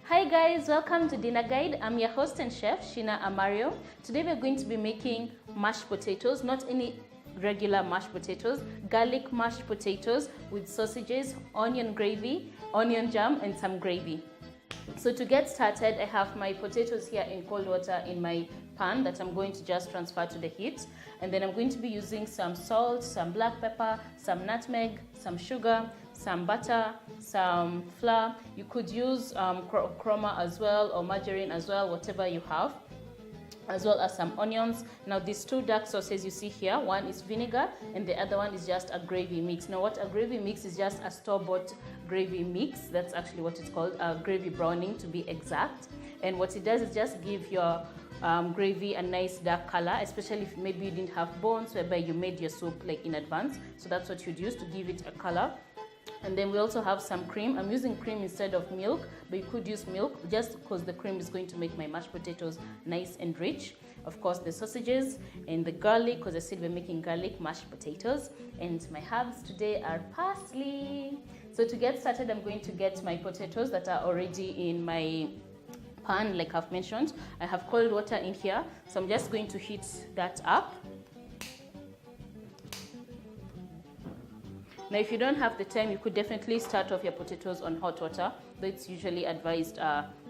Hi guys, welcome to Dinner Guide. I'm your host and chef, Sheena Amario. Today we're going to be making mashed potatoes, not any regular mashed potatoes, garlic mashed potatoes with sausages, onion gravy, onion jam, and some gravy. So to get started, I have my potatoes here in cold water in my pan that I'm going to just transfer to the heat. And then I'm going to be using some salt, some black pepper, some nutmeg, some sugar, some butter, some flour. You could use chroma as well, or margarine as well, whatever you have, as well as some onions. Now these two dark sauces you see here, one is vinegar and the other one is just a gravy mix. Now what a gravy mix is, just a store-bought gravy mix. That's actually what it's called, gravy browning to be exact. And what it does is just give your gravy a nice dark color, especially if maybe you didn't have bones whereby you made your soup like in advance. So that's what you'd use to give it a color. And then we also have some cream. I'm using cream instead of milk, but you could use milk just because the cream is going to make my mashed potatoes nice and rich. Of course, the sausages and the garlic, because I said we're making garlic mashed potatoes. And my herbs today are parsley. So to get started, I'm going to get my potatoes that are already in my pan, like I've mentioned. I have cold water in here, so I'm just going to heat that up. Now, if you don't have the time, you could definitely start off your potatoes on hot water, though it's usually advised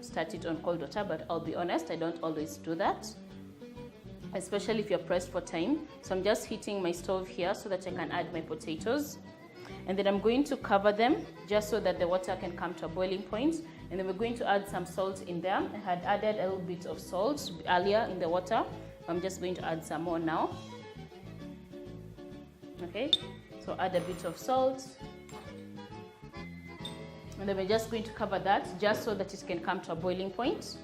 start it on cold water, but I'll be honest, I don't always do that, especially if you're pressed for time. So I'm just heating my stove here so that I can add my potatoes. And then I'm going to cover them just so that the water can come to a boiling point. And then we're going to add some salt in there. I had added a little bit of salt earlier in the water. I'm just going to add some more now. Okay. So add a bit of salt, and then we're just going to cover that just so that it can come to a boiling point.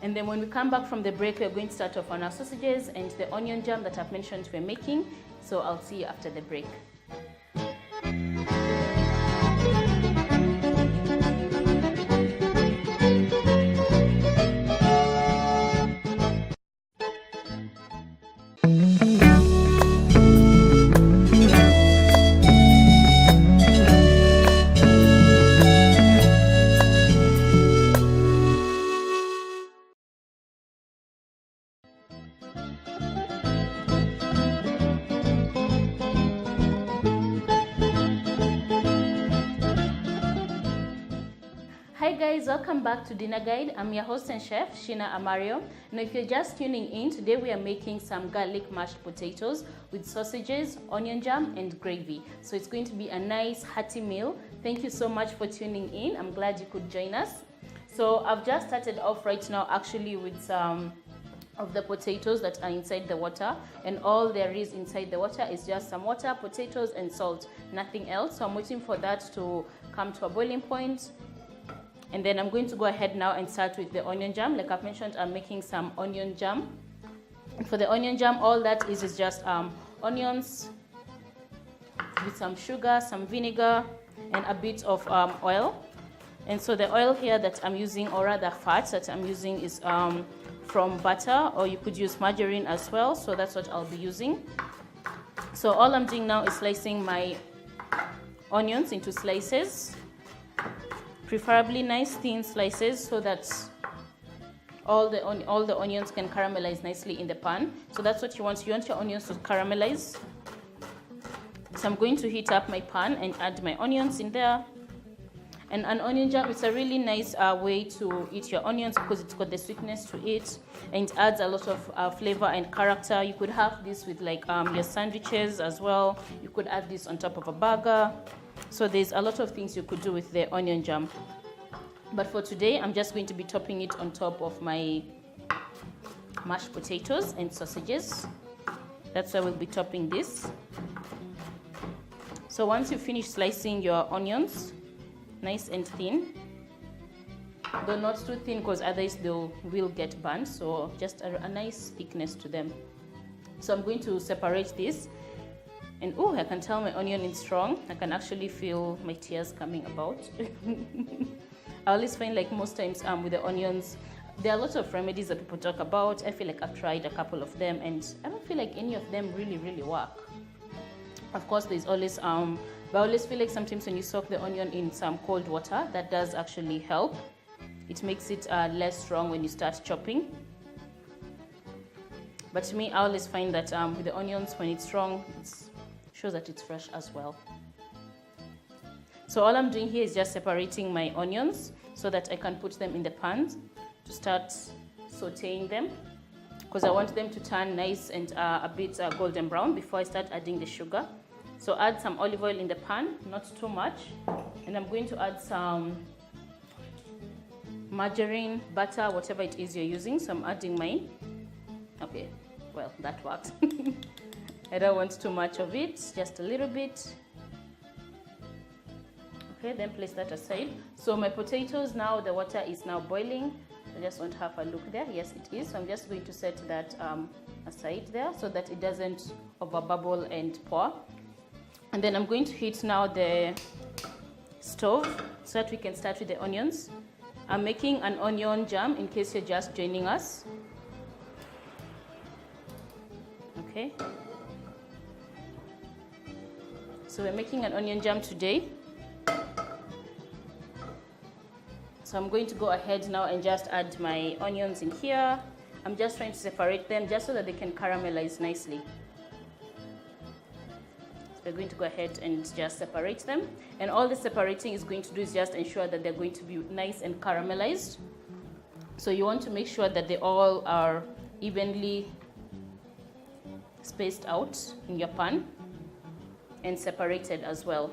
And then when we come back from the break, we're going to start off on our sausages and the onion jam that I've mentioned we're making. So I'll see you after the break. Hi guys, welcome back to Dinner Guide. I'm your host and chef, Sheena Amario. Now if you're just tuning in, today we are making some garlic mashed potatoes with sausages, onion jam, and gravy. So it's going to be a nice hearty meal. Thank you so much for tuning in. I'm glad you could join us. So I've just started off right now actually with some of the potatoes that are inside the water, and all there is inside the water is just some water, potatoes, and salt, nothing else. So I'm waiting for that to come to a boiling point. And then I'm going to go ahead now and start with the onion jam. Like I've mentioned, I'm making some onion jam. And for the onion jam, all that is just onions with some sugar, some vinegar, and a bit of oil. And so the oil here that I'm using, or rather fat that I'm using, is from butter, or you could use margarine as well. So that's what I'll be using. So all I'm doing now is slicing my onions into slices. Preferably nice thin slices so that all the onions can caramelize nicely in the pan. So that's what you want. You want your onions to caramelize. So I'm going to heat up my pan and add my onions in there. And an onion jam is a really nice way to eat your onions because it's got the sweetness to it, and it adds a lot of flavor and character. You could have this with like your sandwiches as well. You could add this on top of a burger. So there's a lot of things you could do with the onion jam. But for today, I'm just going to be topping it on top of my mashed potatoes and sausages. That's why we'll be topping this. So once you finish slicing your onions, nice and thin, though not too thin because otherwise they will get burnt, so just a nice thickness to them. So I'm going to separate this. And oh, I can tell my onion is strong. I can actually feel my tears coming about. I always find like most times with the onions, there are lots of remedies that people talk about. I feel like I've tried a couple of them and I don't feel like any of them really work. Of course, there's always But I always feel like sometimes when you soak the onion in some cold water, that does actually help. It makes it less strong when you start chopping. But to me, I always find that with the onions, when it's strong, it shows that it's fresh as well. So all I'm doing here is just separating my onions so that I can put them in the pan to start sauteing them, because I want them to turn nice and a bit golden brown before I start adding the sugar. So add some olive oil in the pan, not too much, and I'm going to add some margarine, butter, whatever it is you're using. So I'm adding mine. Okay, well, that works. I don't want too much of it, just a little bit. Okay, then place that aside. So my potatoes, now the water is now boiling. I just want to have a look there. Yes, it is. So I'm just going to set that aside there so that it doesn't overbubble and pour. And then I'm going to heat now the stove so that we can start with the onions. I'm making an onion jam in case you're just joining us. Okay. So we're making an onion jam today. So I'm going to go ahead now and just add my onions in here. I'm just trying to separate them just so that they can caramelize nicely. So we're going to go ahead and just separate them. And all the separating is going to do is just ensure that they're going to be nice and caramelized. So you want to make sure that they all are evenly spaced out in your pan and separated as well.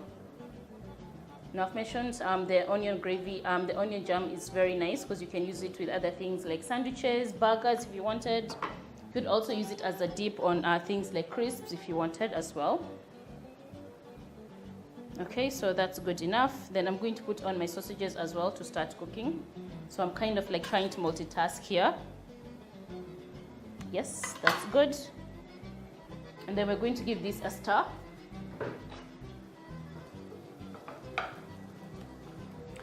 Now I've mentioned the onion gravy, the onion jam is very nice because you can use it with other things like sandwiches, burgers if you wanted. You could also use it as a dip on things like crisps if you wanted as well. Okay, so that's good enough. Then I'm going to put on my sausages as well to start cooking. So I'm kind of like trying to multitask here. Yes, that's good. And then we're going to give this a stir.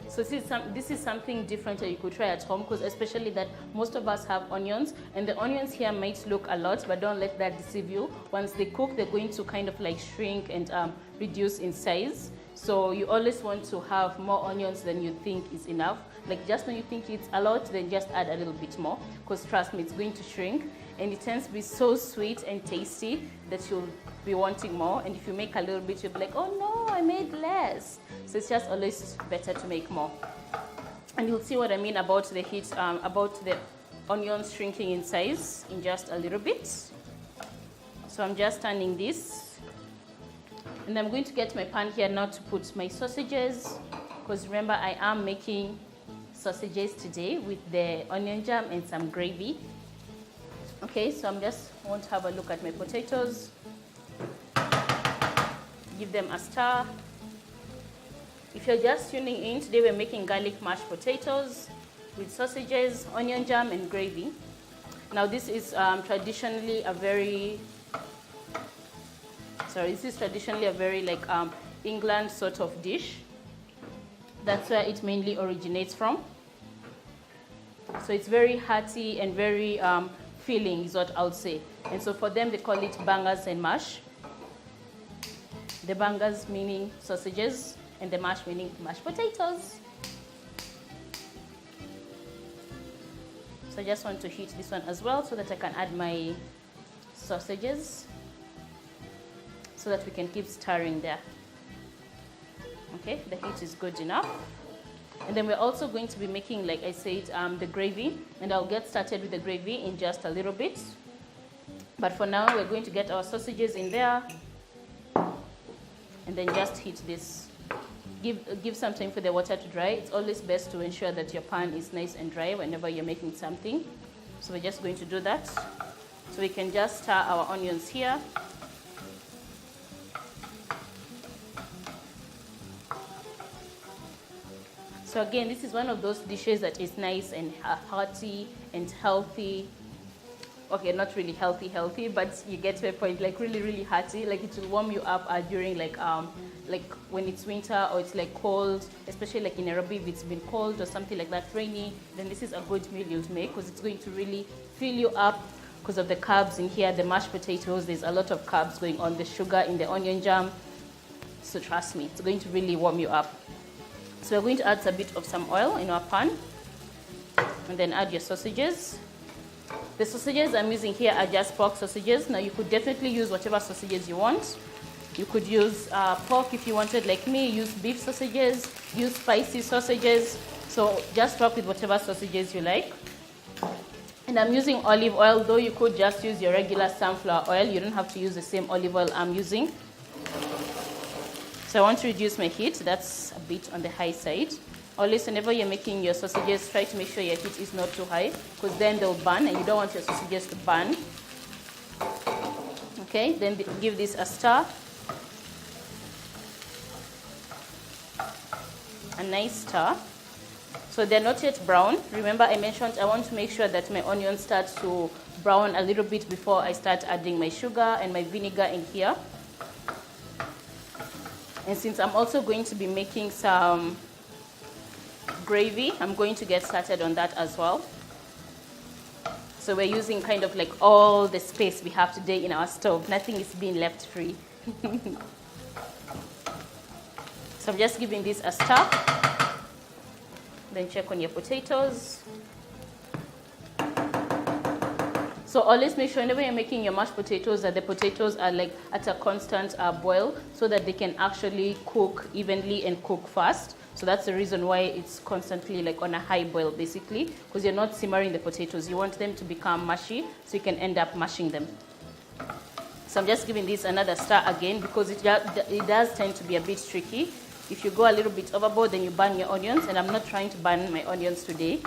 So this is something different that you could try at home, because especially that most of us have onions, and the onions here might look a lot, but don't let that deceive you. Once they cook, they're going to kind of like shrink and reduce in size. So you always want to have more onions than you think is enough. Like just when you think it's a lot, then just add a little bit more, because trust me, it's going to shrink. And it tends to be so sweet and tasty that you'll be wanting more. And if you make a little bit, you'll be like, oh no, I made less. So it's just always better to make more. And you'll see what I mean about the heat, about the onions shrinking in size in just a little bit. So I'm just turning this. And I'm going to get my pan here now to put my sausages, because remember, I am making sausages today with the onion jam and some gravy. Okay, so I'm just want to have a look at my potatoes. Give them a stir. If you're just tuning in, today we're making garlic mashed potatoes with sausages, onion jam, and gravy. Now this is traditionally a very like England sort of dish. That's where it mainly originates from. So it's very hearty and very filling is what I would say. And so for them, they call it bangers and mash. The bangers meaning sausages and the mash meaning mashed potatoes. So I just want to heat this one as well so that I can add my sausages so that we can keep stirring there. Okay, the heat is good enough. And then we're also going to be making, like I said, the gravy, and I'll get started with the gravy in just a little bit. But for now, we're going to get our sausages in there and then just heat this. Give some time for the water to dry. It's always best to ensure that your pan is nice and dry whenever you're making something. So we're just going to do that. So we can just stir our onions here. So again, this is one of those dishes that is nice and hearty and healthy. Okay, not really healthy, but you get to a point, like really, really hearty. Like it will warm you up during like when it's winter or it's like cold, especially like in Nairobi if it's been cold or something like that, rainy, then this is a good meal you'll make because it's going to really fill you up because of the carbs in here, the mashed potatoes. There's a lot of carbs going on, the sugar in the onion jam. So trust me, it's going to really warm you up. So we're going to add a bit of some oil in our pan, and then add your sausages. The sausages I'm using here are just pork sausages. Now you could definitely use whatever sausages you want. You could use pork if you wanted, like me, use beef sausages, use spicy sausages. So just work with whatever sausages you like. And I'm using olive oil, though you could just use your regular sunflower oil. You don't have to use the same olive oil I'm using. So I want to reduce my heat. That's a bit on the high side. Always, whenever you're making your sausages, try to make sure your heat is not too high, because then they'll burn, and you don't want your sausages to burn. Okay, then give this a stir. A nice stir. So they're not yet brown. Remember, I mentioned I want to make sure that my onions start to brown a little bit before I start adding my sugar and my vinegar in here. And since I'm also going to be making some gravy, I'm going to get started on that as well. So we're using kind of like all the space we have today in our stove. Nothing is being left free. So I'm just giving this a stir. Then check on your potatoes. So always make sure whenever you're making your mashed potatoes that the potatoes are like at a constant boil, so that they can actually cook evenly and cook fast. So that's the reason why it's constantly like on a high boil, basically, because you're not simmering the potatoes. You want them to become mushy, so you can end up mashing them. So I'm just giving this another stir again, because it does tend to be a bit tricky. If you go a little bit overboard, then you burn your onions, and I'm not trying to burn my onions today.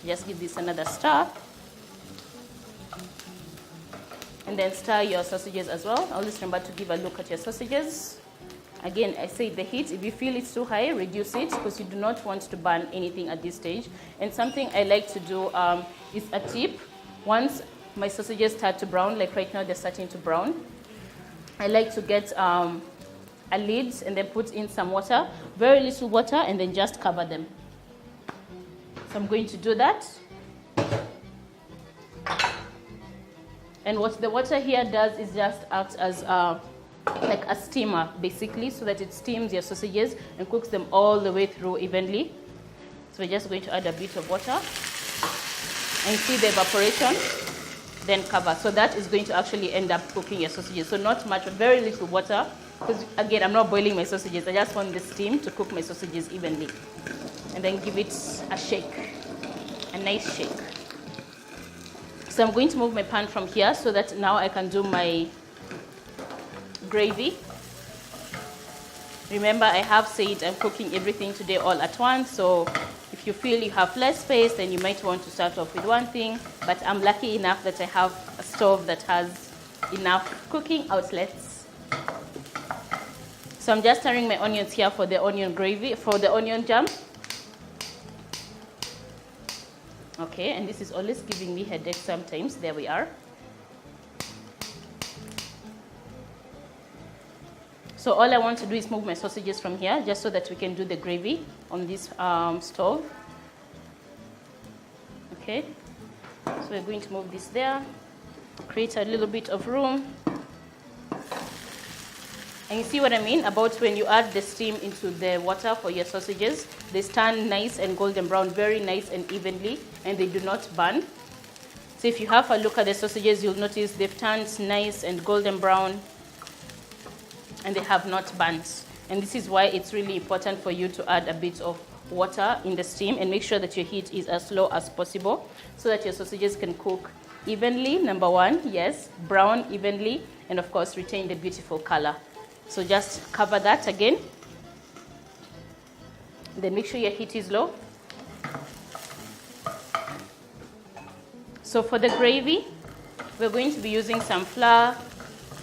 Just give this another stir. And then stir your sausages as well. Always remember to give a look at your sausages. Again, I say the heat, if you feel it's too high, reduce it, because you do not want to burn anything at this stage. And something I like to do is a tip. Once my sausages start to brown, like right now they're starting to brown, I like to get a lid and then put in some water, very little water, and then just cover them. So I'm going to do that. And what the water here does is just act as like a steamer, basically, so that it steams your sausages and cooks them all the way through evenly. So we're just going to add a bit of water and see the evaporation, then cover. So that is going to actually end up cooking your sausages. So not much, but very little water, because again, I'm not boiling my sausages. I just want the steam to cook my sausages evenly. And then give it a shake, a nice shake. So I'm going to move my pan from here so that now I can do my gravy. Remember, I have said I'm cooking everything today all at once, so if you feel you have less space, then you might want to start off with one thing, but I'm lucky enough that I have a stove that has enough cooking outlets. So I'm just stirring my onions here for the onion gravy, for the onion jam. Okay, and this is always giving me headache sometimes. There we are. So all I want to do is move my sausages from here, just so that we can do the gravy on this stove. Okay, so we're going to move this there, create a little bit of room. And you see what I mean about when you add the steam into the water for your sausages, they stand nice and golden brown, very nice and evenly, and they do not burn. So if you have a look at the sausages, you'll notice they've turned nice and golden brown, and they have not burnt. And this is why it's really important for you to add a bit of water in the steam and make sure that your heat is as low as possible so that your sausages can cook evenly, number one, yes, brown evenly, and of course retain the beautiful color. So just cover that again. Then make sure your heat is low. So for the gravy, we're going to be using some flour,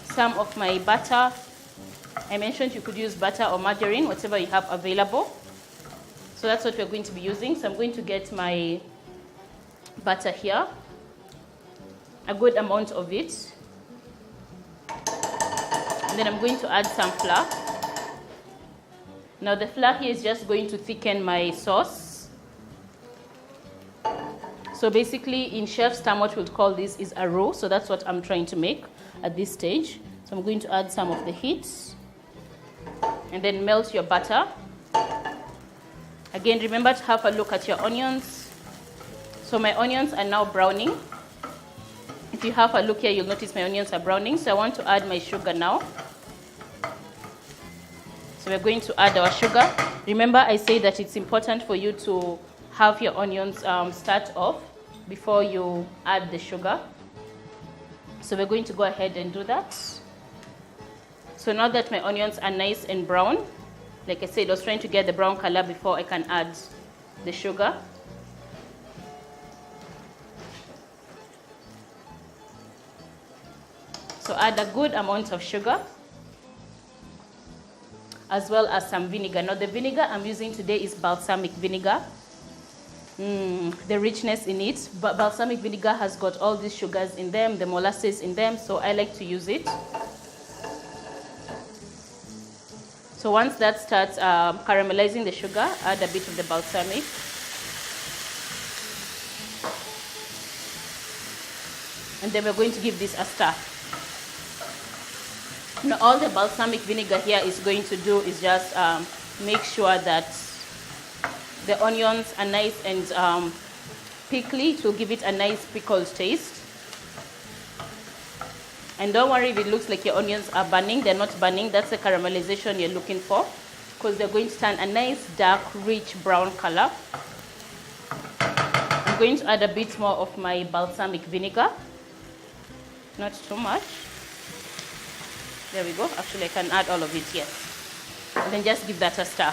some of my butter. I mentioned you could use butter or margarine, whatever you have available. So that's what we're going to be using. So I'm going to get my butter here, a good amount of it. And then I'm going to add some flour. Now the flour here is just going to thicken my sauce. So basically in chef's term, what we'll call this is a roux. So that's what I'm trying to make at this stage. So I'm going to add some of the heat and then melt your butter. Again, remember to have a look at your onions. So my onions are now browning. If you have a look here, you'll notice my onions are browning. So I want to add my sugar now. So we're going to add our sugar. Remember, I say that it's important for you to have your onions start off before you add the sugar. So we're going to go ahead and do that. So now that my onions are nice and brown, like I said, I was trying to get the brown color before I can add the sugar. So add a good amount of sugar, as well as some vinegar. Now the vinegar I'm using today is balsamic vinegar. The richness in it, but balsamic vinegar has got all these sugars in them, the molasses in them, so I like to use it. So once that starts caramelizing the sugar, add a bit of the balsamic. And then we're going to give this a stir. Now all the balsamic vinegar here is going to do is just make sure that the onions are nice and pickly. It will give it a nice pickled taste. And don't worry if it looks like your onions are burning. They're not burning. That's the caramelization you're looking for, because they're going to turn a nice dark rich brown color. I'm going to add a bit more of my balsamic vinegar, not too much. There we go. Actually, I can add all of it, yes. And then just give that a stir.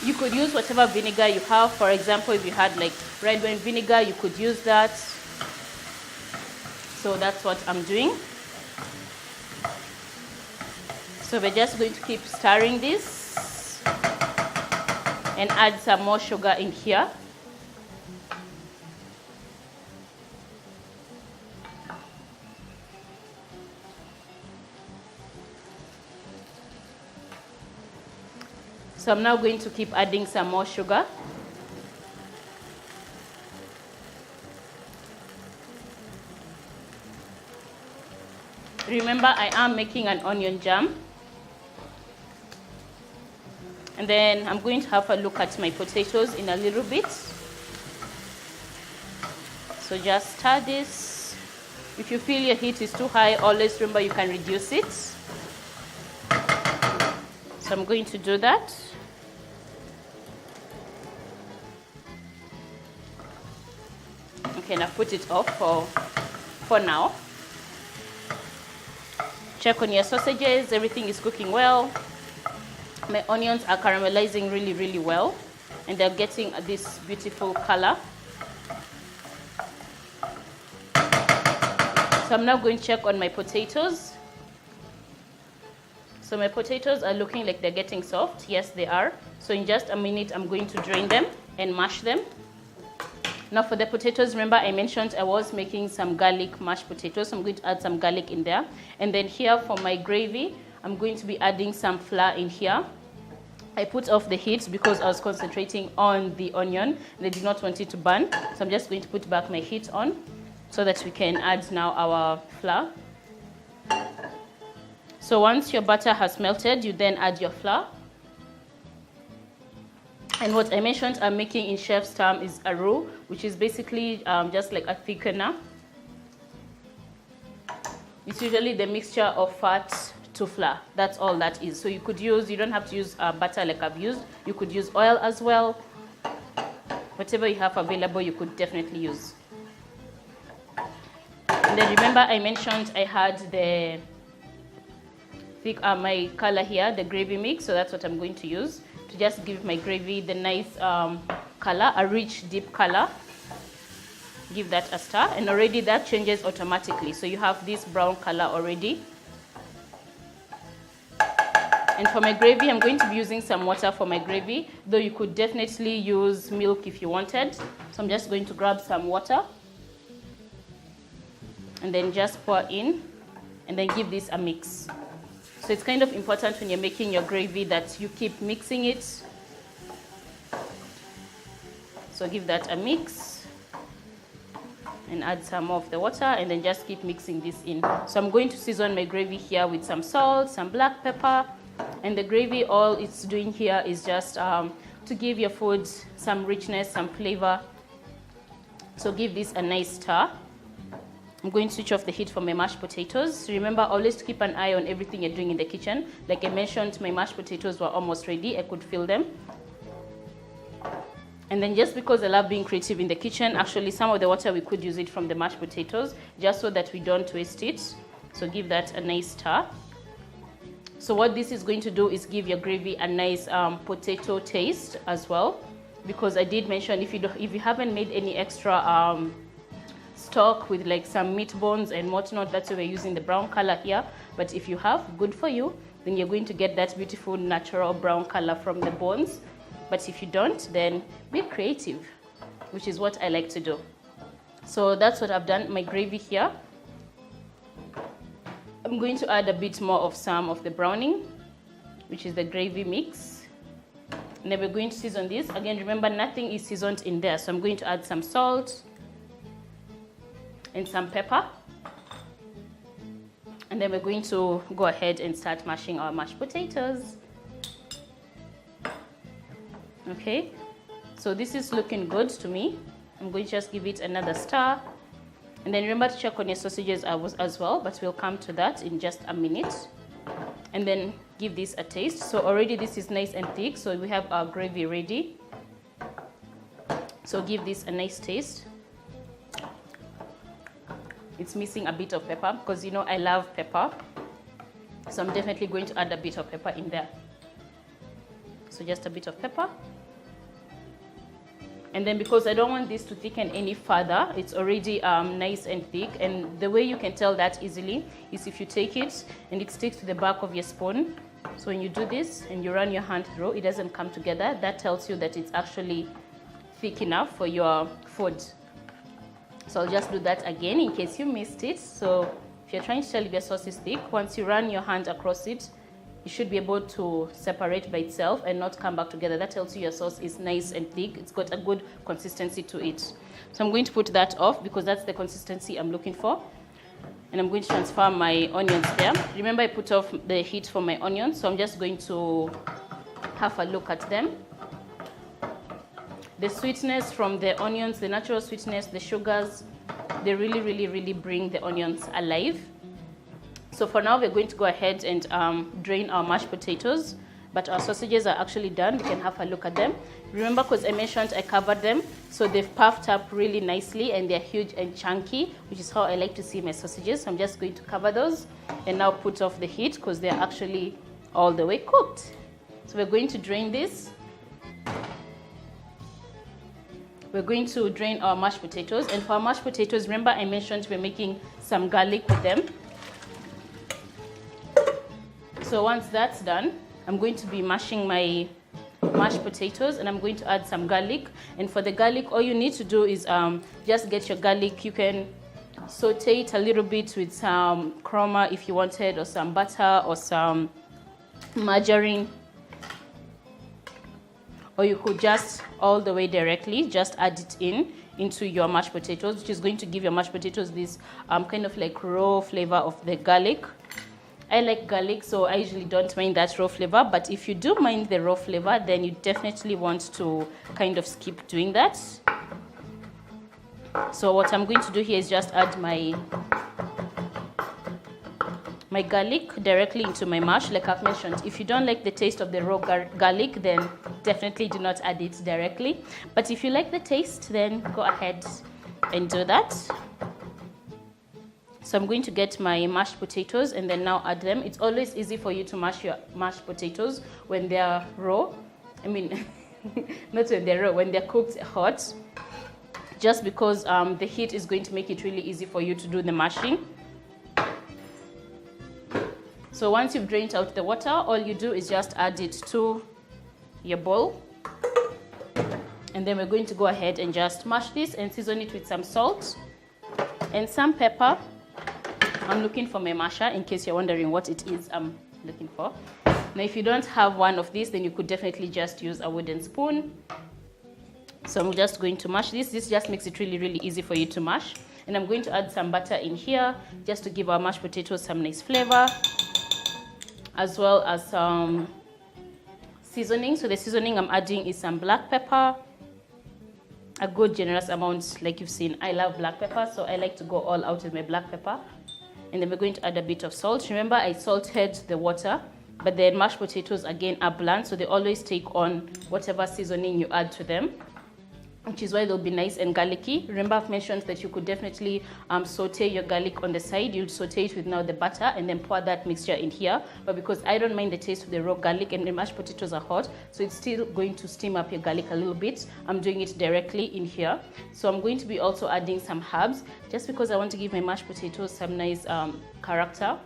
You could use whatever vinegar you have. For example, if you had like red wine vinegar, you could use that. So that's what I'm doing. So we're just going to keep stirring this and add some more sugar in here. So I'm now going to keep adding some more sugar. Remember, I am making an onion jam. And then I'm going to have a look at my potatoes in a little bit. So just stir this. If you feel your heat is too high, always remember you can reduce it. So I'm going to do that. Okay, now put it off for now. Check on your sausages, everything is cooking well. My onions are caramelizing really, really well, and they're getting this beautiful color. So I'm now going to check on my potatoes. So my potatoes are looking like they're getting soft. Yes, they are. So in just a minute, I'm going to drain them and mash them. Now for the potatoes, remember I mentioned I was making some garlic mashed potatoes. So I'm going to add some garlic in there. And then here for my gravy, I'm going to be adding some flour in here. I put off the heat because I was concentrating on the onion and I did not want it to burn. So I'm just going to put back my heat on so that we can add now our flour. So once your butter has melted, you then add your flour. And what I mentioned I'm making in chef's term is a roux, which is basically just like a thickener. It's usually the mixture of fat to flour. That's all that is. So you don't have to use butter like I've used. You could use oil as well. Whatever you have available, you could definitely use. And then remember I mentioned I had the my color here, the gravy mix. So that's what I'm going to use to just give my gravy the nice color, a rich deep color. Give that a stir, and already that changes automatically. So you have this brown color already. And for my gravy, I'm going to be using some water for my gravy, though you could definitely use milk if you wanted. So I'm just going to grab some water and then just pour in and then give this a mix. So it's kind of important when you're making your gravy that you keep mixing it. So give that a mix and add some more of the water, and then just keep mixing this in. So I'm going to season my gravy here with some salt, some black pepper, and the gravy, all it's doing here is just to give your food some richness, some flavor. So give this a nice stir. I'm going to switch off the heat for my mashed potatoes. Remember, always keep an eye on everything you're doing in the kitchen. Like I mentioned, my mashed potatoes were almost ready. I could feel them. And then just because I love being creative in the kitchen, actually some of the water we could use it from the mashed potatoes just so that we don't waste it. So give that a nice stir. So what this is going to do is give your gravy a nice potato taste as well. Because I did mention if you haven't made any extra stock with like some meat bones and whatnot, that's why we're using the brown color here. But if you have, good for you, then you're going to get that beautiful natural brown color from the bones. But if you don't, then be creative, which is what I like to do. So that's what I've done, my gravy here. I'm going to add a bit more of some of the browning, which is the gravy mix. And then we're going to season this. Again, remember, nothing is seasoned in there. So I'm going to add some salt and some pepper. And then we're going to go ahead and start mashing our mashed potatoes. Okay, so this is looking good to me. I'm going to just give it another stir. And then remember to check on your sausages as well, but we'll come to that in just a minute. And then give this a taste. So already this is nice and thick, so we have our gravy ready. So give this a nice taste. It's missing a bit of pepper because you know I love pepper. So I'm definitely going to add a bit of pepper in there. So just a bit of pepper. And then because I don't want this to thicken any further, it's already nice and thick. And the way you can tell that easily is if you take it and it sticks to the back of your spoon. So when you do this and you run your hand through, it doesn't come together. That tells you that it's actually thick enough for your food. So I'll just do that again in case you missed it. So if you're trying to tell if your sauce is thick, once you run your hand across it, you should be able to separate by itself and not come back together. That tells you your sauce is nice and thick. It's got a good consistency to it. So I'm going to put that off because that's the consistency I'm looking for. And I'm going to transfer my onions there. Remember, I put off the heat for my onions, so I'm just going to have a look at them. The sweetness from the onions, the natural sweetness, the sugars, they really bring the onions alive. So for now, we're going to go ahead and drain our mashed potatoes, but our sausages are actually done. We can have a look at them. Remember, because I mentioned I covered them, so they've puffed up really nicely and they're huge and chunky, which is how I like to see my sausages. So I'm just going to cover those and now put off the heat because they're actually all the way cooked. So we're going to drain this. We're going to drain our mashed potatoes, and for our mashed potatoes, remember I mentioned we're making some garlic with them. So once that's done, I'm going to be mashing my mashed potatoes and I'm going to add some garlic. And for the garlic, all you need to do is just get your garlic. You can saute it a little bit with some chroma if you wanted, or some butter or some margarine. Or you could just all the way directly just add it into your mashed potatoes, which is going to give your mashed potatoes this kind of like raw flavor of the garlic. I like garlic, so I usually don't mind that raw flavor, but if you do mind the raw flavor, then you definitely want to kind of skip doing that. So what I'm going to do here is just add my garlic directly into my mash. Like I've mentioned, if you don't like the taste of the raw garlic, then definitely do not add it directly. But if you like the taste, then go ahead and do that. So I'm going to get my mashed potatoes and then now add them. It's always easy for you to mash your mashed potatoes when they're raw. I mean, not when they're raw, when they're cooked hot. Just because the heat is going to make it really easy for you to do the mashing. So once you've drained out the water, all you do is just add it to your bowl. And then we're going to go ahead and just mash this and season it with some salt and some pepper. I'm looking for my masher in case you're wondering what it is I'm looking for. Now, if you don't have one of these, then you could definitely just use a wooden spoon. So I'm just going to mash this. This just makes it really easy for you to mash. And I'm going to add some butter in here just to give our mashed potatoes some nice flavor, as well as some seasoning. So the seasoning I'm adding is some black pepper, a good generous amount. Like you've seen, I love black pepper, so I like to go all out with my black pepper. And then we're going to add a bit of salt. Remember, I salted the water, but the mashed potatoes again are bland, so they always take on whatever seasoning you add to them, which is why they'll be nice and garlicky. Remember, I've mentioned that you could definitely saute your garlic on the side. You'll saute it with now the butter and then pour that mixture in here. But because I don't mind the taste of the raw garlic and the mashed potatoes are hot, so it's still going to steam up your garlic a little bit, I'm doing it directly in here. So I'm going to be also adding some herbs, just because I want to give my mashed potatoes some nice character.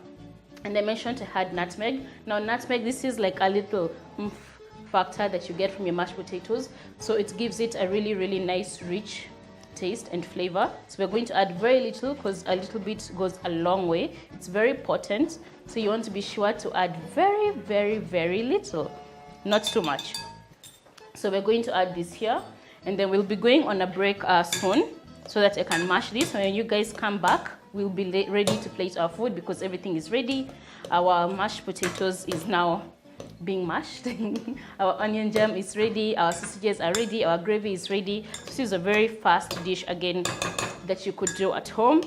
And I mentioned I had nutmeg. Now nutmeg, this is like a little factor that you get from your mashed potatoes, so it gives it a really, really nice rich taste and flavor. So we're going to add very little, because a little bit goes a long way. It's very potent, so you want to be sure to add very, very, very little, not too much. So we're going to add this here, and then we'll be going on a break soon so that I can mash this. When you guys come back, we'll be ready to plate our food, because everything is ready. Our mashed potatoes is now being mashed. Our onion jam is ready, our sausages are ready, our gravy is ready. This is a very fast dish again that you could do at home.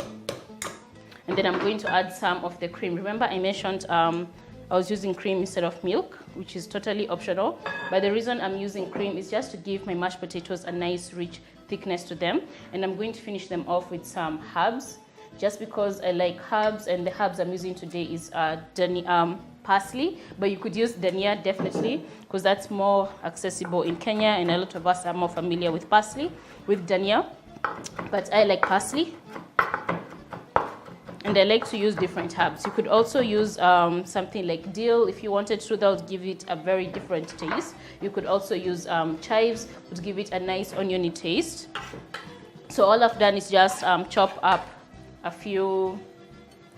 And then I'm going to add some of the cream. Remember, I mentioned I was using cream instead of milk, which is totally optional, but the reason I'm using cream is just to give my mashed potatoes a nice rich thickness to them. And I'm going to finish them off with some herbs, just because I like herbs, and the herbs I'm using today is parsley, but you could use dhania definitely, because that's more accessible in Kenya, and a lot of us are more familiar with parsley, with dhania, but I like parsley. And I like to use different herbs. You could also use something like dill if you wanted to. That would give it a very different taste. You could also use chives, would give it a nice oniony taste. So all I've done is just chop up a few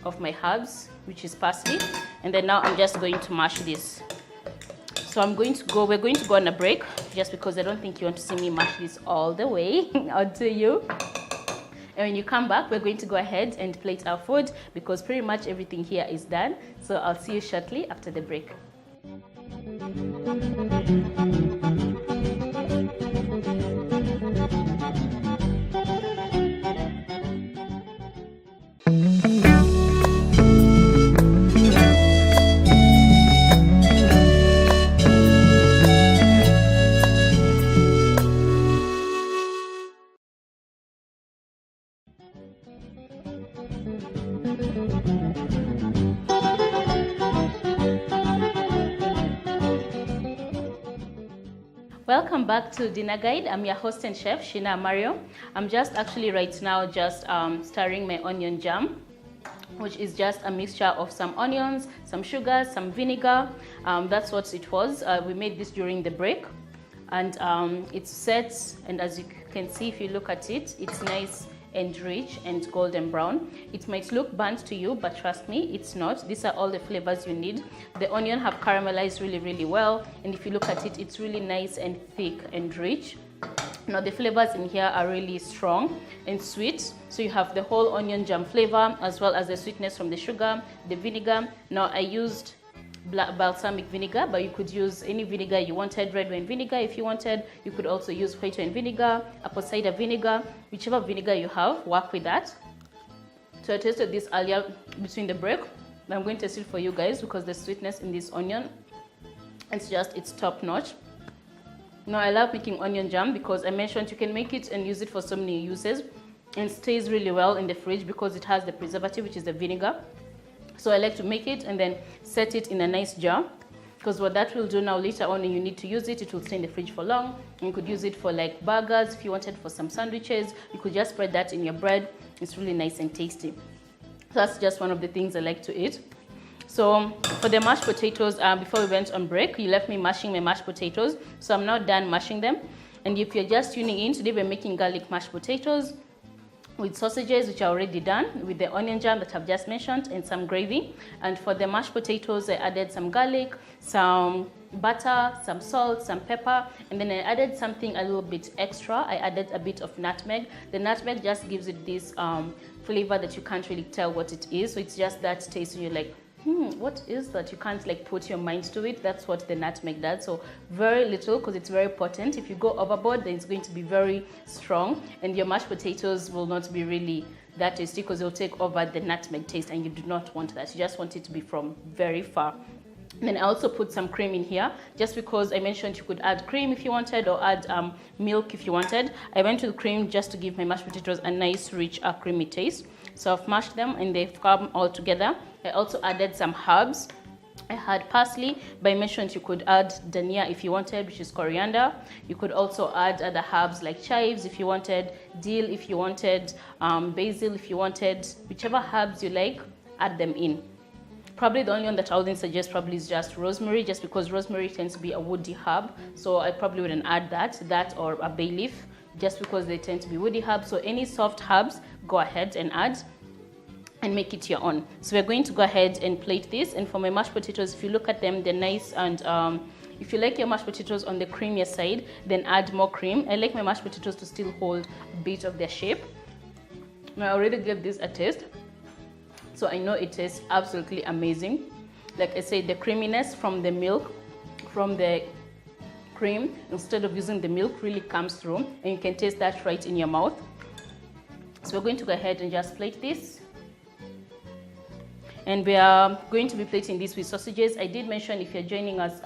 of my herbs, which is parsley, and then now I'm just going to mash this. So we're going to go on a break, just because I don't think you want to see me mash this all the way. I'll tell you. And when you come back, we're going to go ahead and plate our food, because pretty much everything here is done. So I'll see you shortly after the break. Welcome back to Dinner Guide. I'm your host and chef, Sheena Amario. I'm just actually right now just stirring my onion jam, which is just a mixture of some onions, some sugar, some vinegar. That's what it was. We made this during the break, and it's set, and as you can see, if you look at it, it's nice and rich and golden brown. It might look burnt to you, but trust me, it's not. These are all the flavors you need. The onion have caramelized really, really well, and if you look at it, it's really nice and thick and rich. Now the flavors in here are really strong and sweet. So you have the whole onion jam flavor, as well as the sweetness from the sugar, the vinegar. Now I used balsamic vinegar, but you could use any vinegar you wanted. Red wine vinegar if you wanted. You could also use white wine vinegar, apple cider vinegar, whichever vinegar you have, work with that. So I tasted this earlier between the break, but I'm going to taste it for you guys, because the sweetness in this onion, it's top notch. Now I love making onion jam, because I mentioned you can make it and use it for so many uses, and stays really well in the fridge because it has the preservative, which is the vinegar. So I like to make it and then set it in a nice jar, because what that will do now, later on when you need to use it, it will stay in the fridge for long. You could use it for like burgers, if you wanted for some sandwiches, you could just spread that in your bread. It's really nice and tasty. So that's just one of the things I like to eat. So for the mashed potatoes, before we went on break, you left me mashing my mashed potatoes. So I'm now done mashing them. And if you're just tuning in, today we're making garlic mashed potatoes. with sausages, which are already done, with the onion jam that I've just mentioned, and some gravy. And for the mashed potatoes, I added some garlic, some butter, some salt, some pepper, and then I added something a little bit extra. I added a bit of nutmeg. The nutmeg just gives it this flavor that you can't really tell what it is. So it's just that taste, and you're like, what is that? You can't like put your mind to it. That's what the nutmeg does. So very little, because it's very potent. If you go overboard, then it's going to be very strong, and your mashed potatoes will not be really that tasty, because it'll take over the nutmeg taste, and you do not want that. You just want it to be from very far. And then I also put some cream in here, just because I mentioned you could add cream if you wanted, or add milk if you wanted. I went with cream just to give my mashed potatoes a nice, rich, creamy taste. So I've mashed them and they've come all together. I also added some herbs. I had parsley, but I mentioned you could add dhania if you wanted, which is coriander. You could also add other herbs like chives if you wanted, dill if you wanted, basil if you wanted. Whichever herbs you like, add them in. Probably the only one that I wouldn't suggest probably is just rosemary, just because rosemary tends to be a woody herb. So I probably wouldn't add that or a bay leaf, just because they tend to be woody herbs. So any soft herbs, go ahead and add and make it your own. So we're going to go ahead and plate this. And for my mashed potatoes, if you look at them, they're nice. And if you like your mashed potatoes on the creamier side, then add more cream. I like my mashed potatoes to still hold a bit of their shape. Now I already gave this a taste, so I know it tastes absolutely amazing. Like I said, the creaminess from the milk, from the cream, instead of using the milk, really comes through, and you can taste that right in your mouth. So we're going to go ahead and just plate this. And we are going to be plating this with sausages. I did mention, if you're joining us,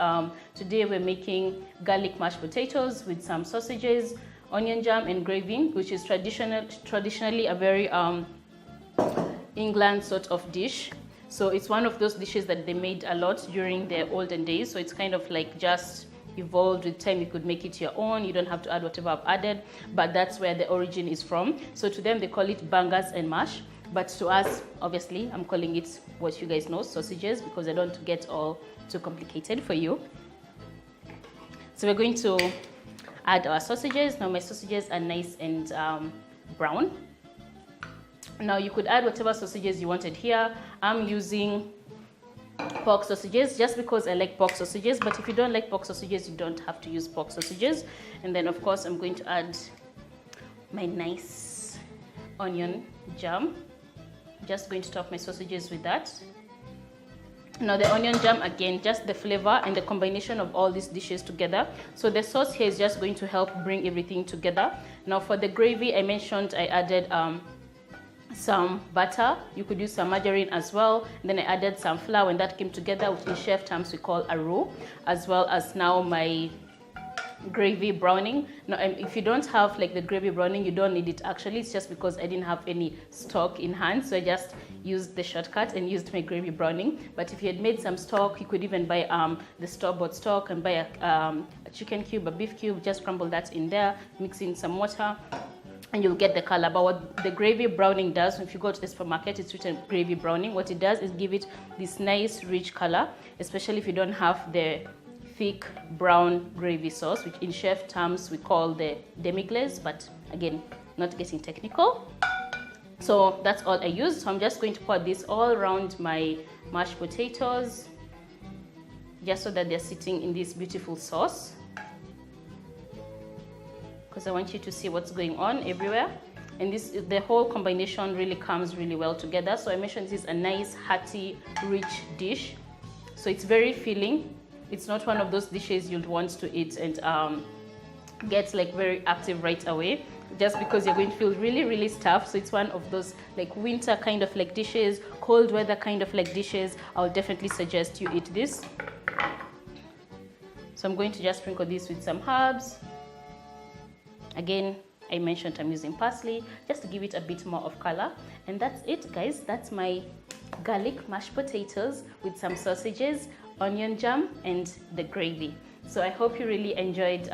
today we're making garlic mashed potatoes with some sausages, onion jam and gravy, which is traditionally a very England sort of dish. So it's one of those dishes that they made a lot during the olden days. So it's kind of like just evolved with time. You could make it your own. You don't have to add whatever I've added, but that's where the origin is from. So to them, they call it bangers and mash. But to us, obviously, I'm calling it what you guys know, sausages, because I don't get all too complicated for you. So we're going to add our sausages. Now my sausages are nice and brown. Now you could add whatever sausages you wanted here. I'm using pork sausages just because I like pork sausages, but if you don't like pork sausages, you don't have to use pork sausages. And then of course I'm going to add my nice onion jam. Just going to top my sausages with that. Now the onion jam, again, just the flavor and the combination of all these dishes together. So the sauce here is just going to help bring everything together. Now for the gravy, I mentioned I added some butter. You could use some margarine as well. And then I added some flour, and that came together, which in chef terms we call a roux, as well as now my gravy browning. Now if you don't have like the gravy browning, you don't need it actually. It's just because I didn't have any stock in hand, so I just used the shortcut and used my gravy browning. But if you had made some stock, you could even buy the store-bought stock and buy a chicken cube, a beef cube, just crumble that in there, mix in some water, and you'll get the color. But what the gravy browning does, if you go to the supermarket, it's written gravy browning. What it does is give it this nice rich color, especially if you don't have the thick brown gravy sauce, which in chef terms we call the demi-glace, but again, not getting technical. So that's all I used. So I'm just going to pour this all around my mashed potatoes, just so that they're sitting in this beautiful sauce, because I want you to see what's going on everywhere. And the whole combination really comes really well together. So I mentioned this is a nice, hearty, rich dish. So it's very filling. It's not one of those dishes you'd want to eat and get like very active right away, just because you're going to feel really, really stuffed. So it's one of those like winter kind of like dishes, cold weather kind of like dishes. I'll definitely suggest you eat this. So I'm going to just sprinkle this with some herbs. Again, I mentioned I'm using parsley just to give it a bit more of color. And that's it, guys. That's my garlic mashed potatoes with some sausages, onion jam, and the gravy. So I hope you really enjoyed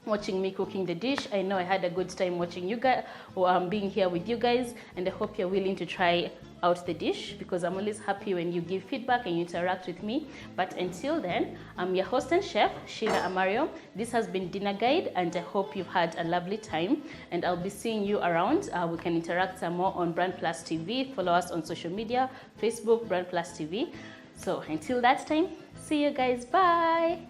watching me cooking the dish. I know I had a good time watching you guys, or being here with you guys, and I hope you're willing to try out the dish, because I'm always happy when you give feedback and you interact with me. But until then, I'm your host and chef, Sheena Amario. This has been Dinner Guide, and I hope you've had a lovely time, and I'll be seeing you around. We can interact some more on Brand Plus TV. Follow us on social media, Facebook, Brand Plus TV. So until that time, see you guys. Bye.